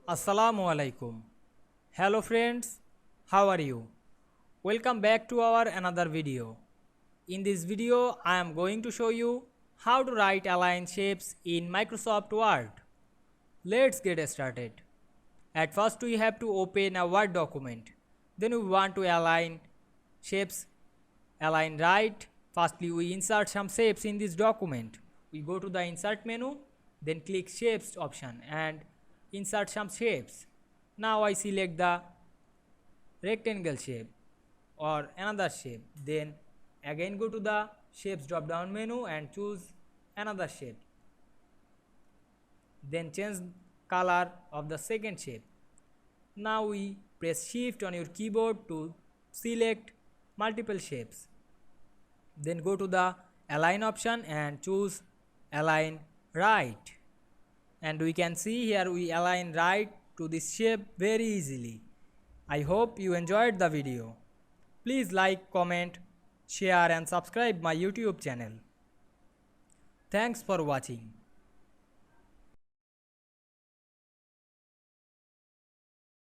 Assalamu Walaikum. Hello friends, how are you? Welcome back to our another video. In this video, I am going to show you how to write align shapes in Microsoft Word. Let's get started. At first, we have to open a Word document. Then we want to align shapes, align right. Firstly, we insert some shapes in this document. We go to the insert menu, then click shapes option and insert some shapes. Now I select the rectangle shape or another shape. Then again go to the shapes drop down menu and choose another shape. Then change color of the second shape. Now we press shift on your keyboard to select multiple shapes. Then go to the align option and choose align right. And we can see here we align right to this shape very easily. I hope you enjoyed the video. Please like, comment, share and subscribe my YouTube channel. Thanks for watching.